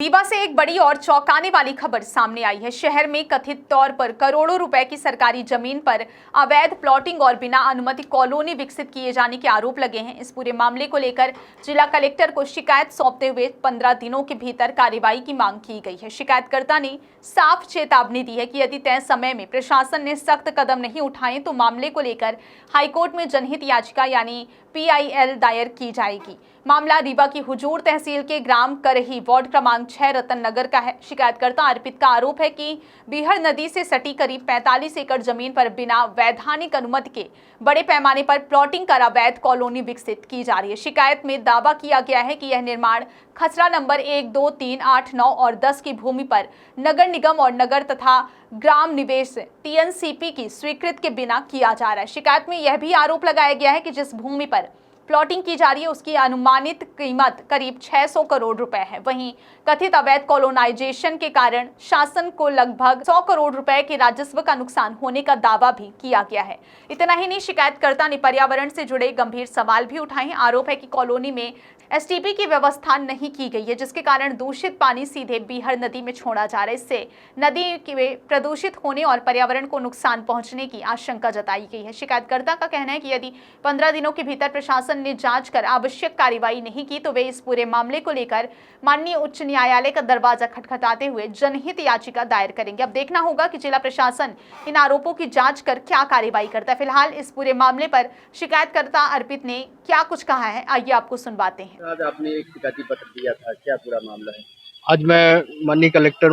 रीवा से एक बड़ी और चौंकाने वाली खबर सामने आई है। शहर में कथित तौर पर करोड़ों रुपए की सरकारी जमीन पर अवैध प्लॉटिंग और बिना अनुमति कॉलोनी विकसित किए जाने के आरोप लगे हैं। इस पूरे मामले को लेकर जिला कलेक्टर को शिकायत सौंपते हुए 15 दिनों के भीतर कार्रवाई की मांग की गई है। शिकायतकर्ता ने साफ चेतावनी दी है कि यदि तय समय में प्रशासन ने सख्त कदम नहीं उठाए तो मामले को लेकर हाईकोर्ट में जनहित याचिका यानी PIL दायर की जाएगी। मामला रीवा की हुजूर तहसील के ग्राम करही वार्ड क्रमांक 6 रतन नगर का है। शिकायतकर्ता अर्पित का आरोप है कि बीहड़ नदी से सटी करीब 45 एकड़ जमीन पर बिना वैधानिक अनुमति के बड़े पैमाने पर प्लॉटिंग कर अवैध कॉलोनी विकसित की जा रही है। शिकायत में दावा किया गया है कि यह निर्माण खसरा नंबर 1, 2, 3, 8, 9 और 10 की भूमि पर नगर निगम और नगर तथा ग्राम निवेश TNCP की स्वीकृति के बिना किया जा रहा है। शिकायत में यह भी आरोप लगाया गया है कि जिस भूमि पर प्लॉटिंग की जा रही है उसकी अनुमानित कीमत करीब 600 करोड़ रुपए है। वहीं कथित अवैध कॉलोनाइजेशन के कारण शासन को लगभग 100 करोड़ रुपए के राजस्व का नुकसान होने का दावा भी किया गया है। इतना ही नहीं, शिकायतकर्ता ने पर्यावरण से जुड़े गंभीर सवाल भी उठाए हैं। आरोप है कि कॉलोनी में STP की व्यवस्था नहीं की गई है, जिसके कारण दूषित पानी सीधे बीहड़ नदी में छोड़ा जा रहा है। इससे नदी के प्रदूषित होने और पर्यावरण को नुकसान पहुंचने की आशंका जताई गई है। शिकायतकर्ता का कहना है कि यदि 15 दिनों के भीतर प्रशासन ने जांच कर आवश्यक कार्रवाई नहीं की तो वे इस पूरे मामले को लेकर माननीय उच्च न्यायालय का दरवाजा खटखटाते हुए जनहित याचिका दायर करेंगे। अब देखना होगा कि जिला प्रशासन इन आरोपों की जांच कर क्या कार्रवाई करता है। फिलहाल इस पूरे मामले पर शिकायतकर्ता अर्पित ने क्या कुछ कहा है, आइए आपको सुनवाते हैं। आज आपने एक शिकायती पत्र दिया था, क्या पूरा मामला है? आज मैं माननीय कलेक्टर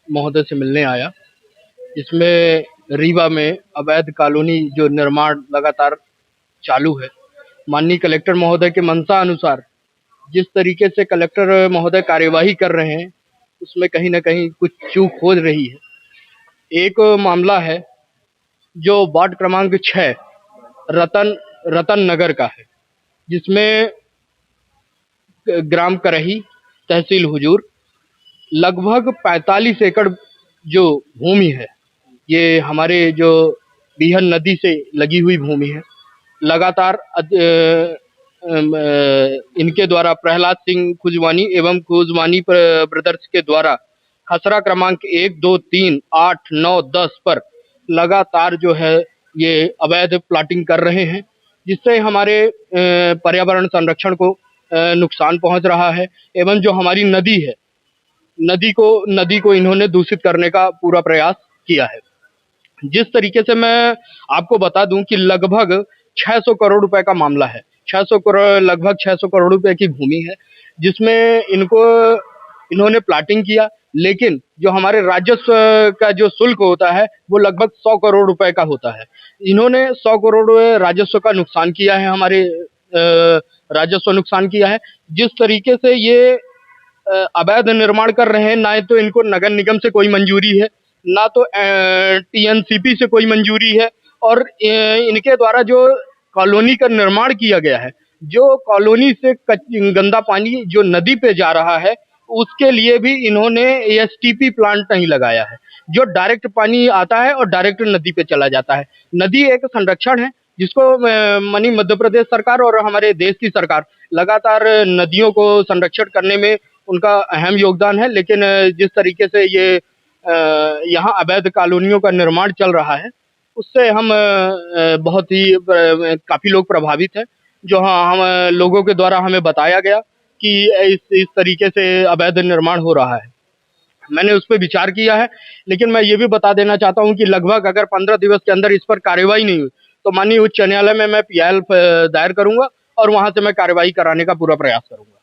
महोदय से मिलने आया। इसमें रीवा में अवैध कॉलोनी जो निर्माण लगातार चालू है, माननीय कलेक्टर महोदय के मंशा अनुसार जिस तरीके से कलेक्टर महोदय कार्यवाही कर रहे हैं उसमें कहीं ना कहीं कुछ चूक हो रही है। एक मामला है जो वार्ड क्रमांक 6 रतन नगर का है, जिसमें ग्राम करही तहसील हुजूर लगभग 45 एकड़ जो भूमि है, ये हमारे जो बीहड़ नदी से लगी हुई भूमि है। लगातार इनके द्वारा प्रहलाद सिंह खुजवानी एवं खुजवानी ब्रदर्स के द्वारा खसरा क्रमांक 1, 2, 3, 8, 9, 10 पर लगातार जो है ये अवैध प्लॉटिंग कर रहे हैं, जिससे हमारे पर्यावरण संरक्षण को नुकसान पहुंच रहा है। एवं जो हमारी नदी है, नदी को इन्होंने दूषित करने का पूरा प्रयास किया है। जिस तरीके से मैं आपको बता दूं कि लगभग 600 करोड़ रुपए का मामला है। लगभग 600 करोड़ रुपए की भूमि है, जिसमें इन्होंने प्लॉटिंग किया, लेकिन जो हमारे राजस्व का जो शुल्क होता है वो लगभग 100 करोड़ रुपए का होता है। इन्होंने 100 करोड़ राजस्व का नुकसान किया है, हमारे राजस्व नुकसान किया है। जिस तरीके से ये अवैध निर्माण कर रहे हैं, ना तो इनको नगर निगम से कोई मंजूरी है, ना तो TNCP से कोई मंजूरी है, और इनके द्वारा जो कॉलोनी का निर्माण किया गया है, जो कॉलोनी से गंदा पानी जो नदी पे जा रहा है उसके लिए भी इन्होंने STP प्लांट नहीं लगाया है, जो डायरेक्ट पानी आता है और डायरेक्ट नदी पे चला जाता है। नदी एक संरक्षण है जिसको मध्य प्रदेश सरकार और हमारे देश की सरकार लगातार नदियों को संरक्षण करने में उनका अहम योगदान है। लेकिन जिस तरीके से ये यहाँ अवैध कॉलोनियों का निर्माण चल रहा है, उससे हम बहुत ही काफी लोग प्रभावित हैं। जो हम लोगों के द्वारा हमें बताया गया कि इस तरीके से अवैध निर्माण हो रहा है, मैंने उस पर विचार किया है। लेकिन मैं ये भी बता देना चाहता हूँ कि लगभग अगर 15 दिवस के अंदर इस पर कार्रवाई नहीं हुई तो माननीय उच्च न्यायालय में मैं PIL दायर करूंगा और वहां से मैं कार्रवाई कराने का पूरा प्रयास करूंगा।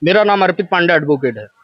मेरा नाम अर्पित पांडे एडवोकेट है।